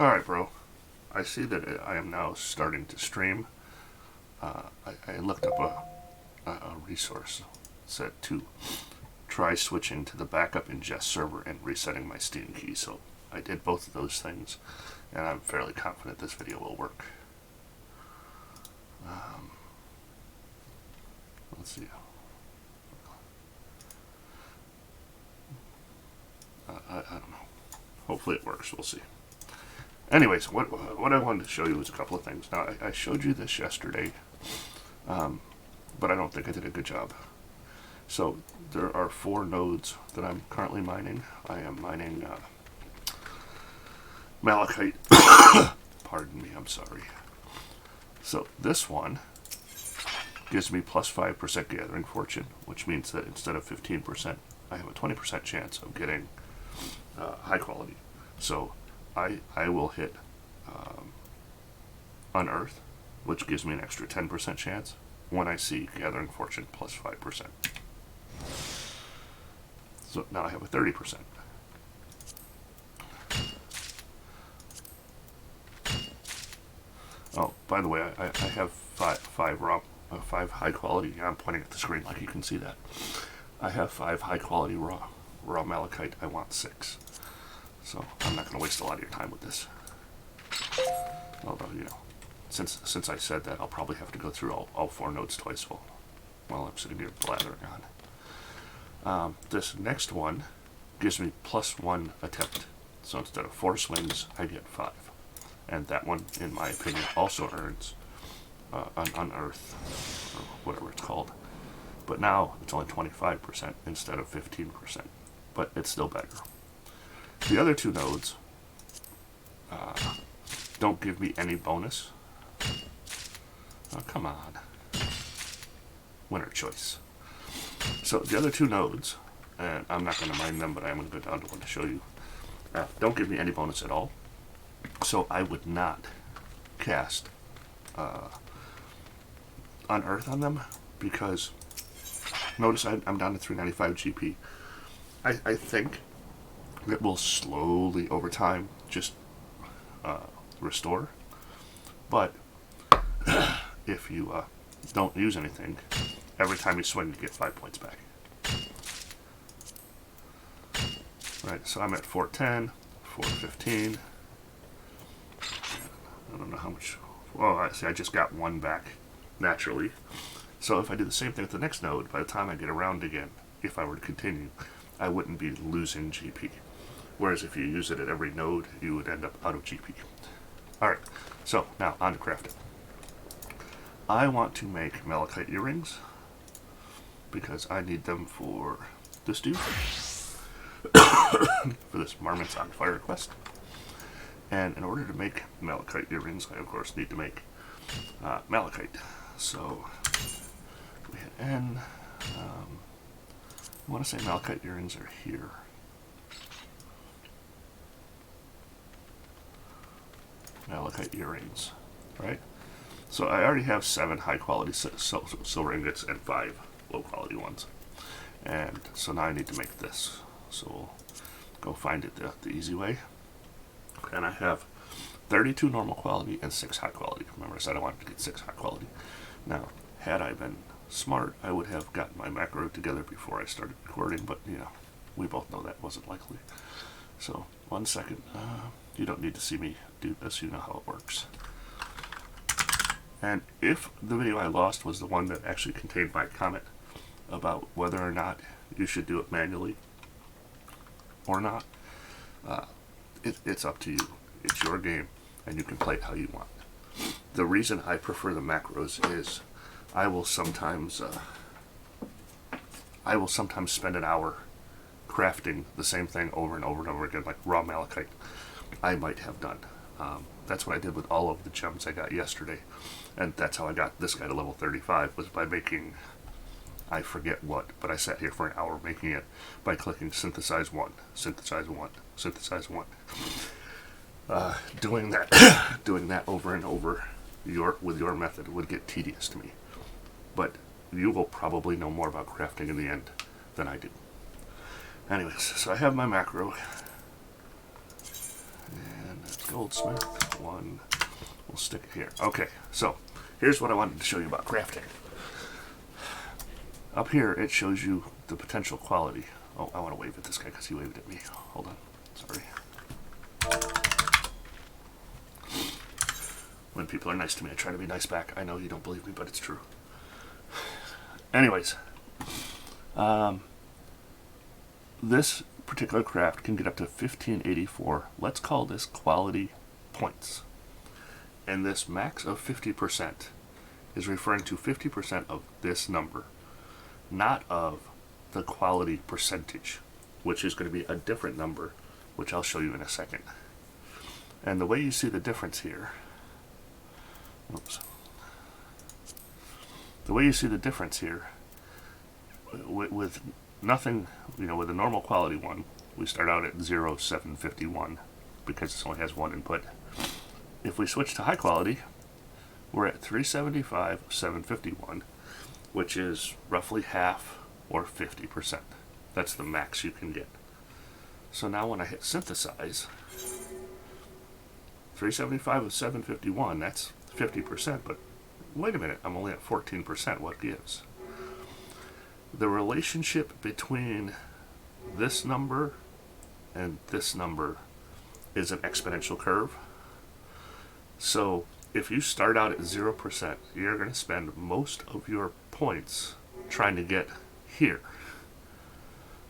Alright, bro. I see that I am now starting to stream. I looked up a resource set to try switching to the backup ingest server and resetting my Steam key. So I did both of those things, and I'm fairly confident this video will work. Let's see. I don't know. Hopefully it works. We'll see. Anyways, what I wanted to show you was a couple of things. Now, I showed you this yesterday, but I don't think I did a good job. So there are 4 nodes that I'm currently mining. I am mining Malachite. Pardon me, I'm sorry. So this one gives me plus 5% gathering fortune, which means that instead of 15%, I have a 20% chance of getting high quality. So I will hit Unearth, which gives me an extra 10% chance when I see Gathering Fortune plus 5%. So now I have a 30%. Oh, by the way, I have five high quality. I'm pointing at the screen like you can see that. I have 5 high quality raw malachite. I want 6. So I'm not going to waste a lot of your time with this. Although, you know, since I said that, I'll probably have to go through all 4 nodes twice while I'm sitting here blathering on. This next one gives me plus 1 attempt. So instead of 4 swings, I get 5. And that one, in my opinion, also earns an Unearth, or whatever it's called. But now it's only 25% instead of 15%. But it's still better. The other 2 nodes don't give me any bonus. Oh, come on. Winner choice. So the other 2 nodes, and I'm not going to mine them, but I'm going to go down to one to show you, don't give me any bonus at all. So I would not cast Unearth on them, because notice I'm down to 395 GP. I think it will slowly over time just restore, but if you don't use anything, every time you swing you get 5 points back. Right, so I'm at 410, 415. I don't know how much. Well, I just got 1 back naturally. So if I do the same thing with the next node, by the time I get around again, if I were to continue, I wouldn't be losing GP. Whereas if you use it at every node, you would end up out of GP. Alright, so now on to crafting. I want to make malachite earrings because I need them for this dude, for this Marmots on Fire quest. And in order to make malachite earrings, I of course need to make malachite. So we hit N. I want to say malachite earrings are here. Malachite earrings, right? So I already have 7 high quality silver ingots and 5 low quality ones. And so now I need to make this. So we'll go find it the easy way. And I have 32 normal quality and 6 high quality. Remember I said I wanted to get 6 high quality. Now, had I been smart, I would have gotten my macro together before I started recording, but you know, we both know that wasn't likely. So, 1 second. You don't need to see me do this, you know how it works. And if the video I lost was the one that actually contained my comment about whether or not you should do it manually or not, it's up to you. It's your game, and you can play it how you want. The reason I prefer the macros is I will sometimes spend an hour crafting the same thing over and over and over again, like raw malachite. I might have done. That's what I did with all of the gems I got yesterday, and that's how I got this guy to level 35, was by making, I forget what, but I sat here for an hour making it by clicking synthesize 1, synthesize 1, synthesize 1. Doing that over and over with your method would get tedious to me. But you will probably know more about crafting in the end than I do. Anyways, so I have my macro. And let's Goldsmith, 1. We'll stick it here. Okay, so here's what I wanted to show you about crafting. Up here, it shows you the potential quality. Oh, I want to wave at this guy because he waved at me. Hold on. Sorry. When people are nice to me, I try to be nice back. I know you don't believe me, but it's true. Anyways, this particular craft can get up to 1584. Let's call this quality points. And this max of 50% is referring to 50% of this number, not of the quality percentage, which is going to be a different number, which I'll show you in a second. And the way you see the difference here, the way you see the difference here, with nothing, with a normal quality one, we start out at 0,751 because this only has one input. If we switch to high quality, we're at 375,751, which is roughly half or 50%. That's the max you can get. So now when I hit synthesize, 375 of 751, that's 50%, but wait a minute, I'm only at 14%. What gives? The relationship between this number and this number is an exponential curve. So if you start out at 0%, you're going to spend most of your points trying to get here.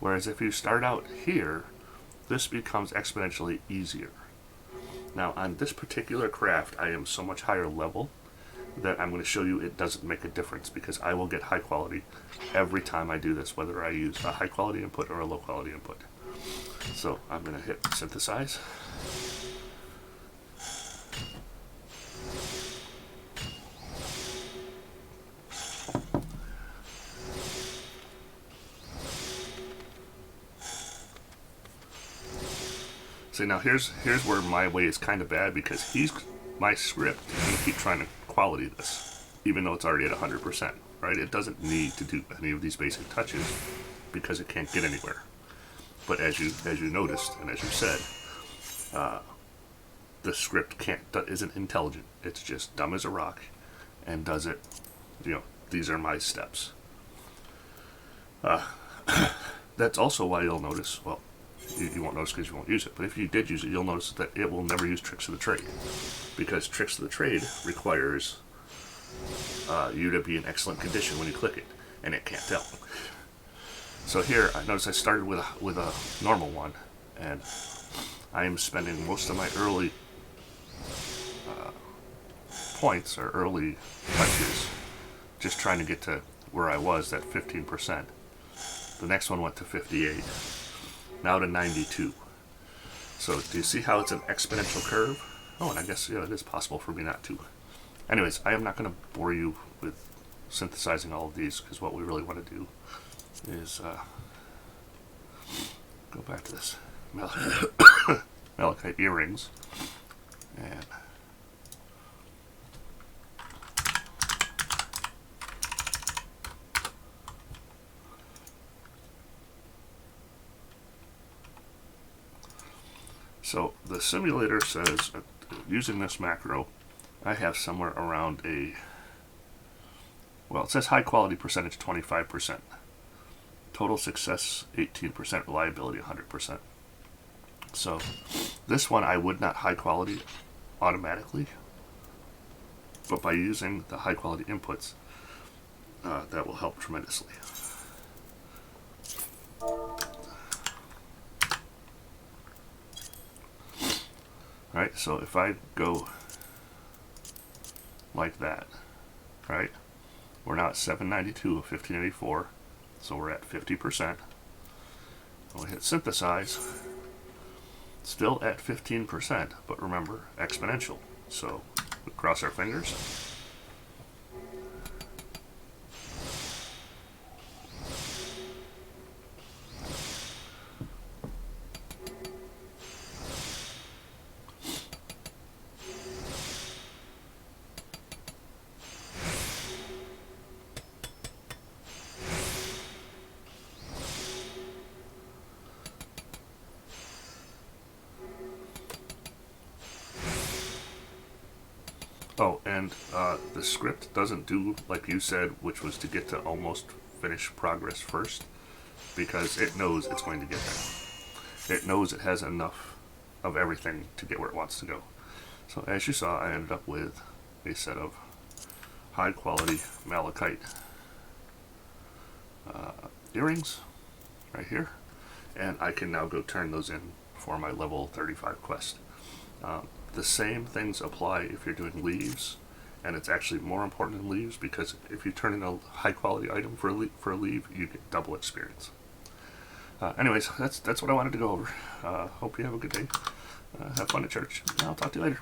Whereas if you start out here, this becomes exponentially easier. Now on this particular craft, I am so much higher level that I'm going to show you it doesn't make a difference, because I will get high quality every time I do this, whether I use a high quality input or a low quality input. So I'm going to hit synthesize. See, now here's where my way is kind of bad, because my script is going to keep trying to quality this, even though it's already at 100%, right? It doesn't need to do any of these basic touches because it can't get anywhere. But as you noticed, and as you said, the script isn't intelligent. It's just dumb as a rock and does it, these are my steps. That's also why you'll notice, well, you won't notice because you won't use it, but if you did use it, you'll notice that it will never use Tricks of the Trade, because Tricks of the Trade requires you to be in excellent condition when you click it, and it can't tell. So here, I notice I started with a normal one, and I am spending most of my early points or early touches just trying to get to where I was at 15%. The next one went to 58. Now to 92. So do you see how it's an exponential curve? Oh, and I guess it is possible for me not to. Anyways, I am not going to bore you with synthesizing all of these, because what we really want to do is go back to this malachite earrings, and so the simulator says, using this macro, I have somewhere around it says high quality percentage 25%, total success 18%, reliability 100%. So this one I would not high quality automatically, but by using the high quality inputs, that will help tremendously. Right, so if I go like that, right, we're now at 792 of 1584, so we're at 50%. We'll hit synthesize, still at 15%, but remember, exponential. So we cross our fingers. Oh, and the script doesn't do like you said, which was to get to almost finish progress first, because it knows it's going to get there. It knows it has enough of everything to get where it wants to go. So as you saw, I ended up with a set of high quality malachite earrings right here, and I can now go turn those in for my level 35 quest. The same things apply if you're doing leaves, and it's actually more important than leaves, because if you turn in a high quality item for a leave, you get double experience. Anyways, that's what I wanted to go over. Hope you have a good day. Have fun at church. I'll talk to you later.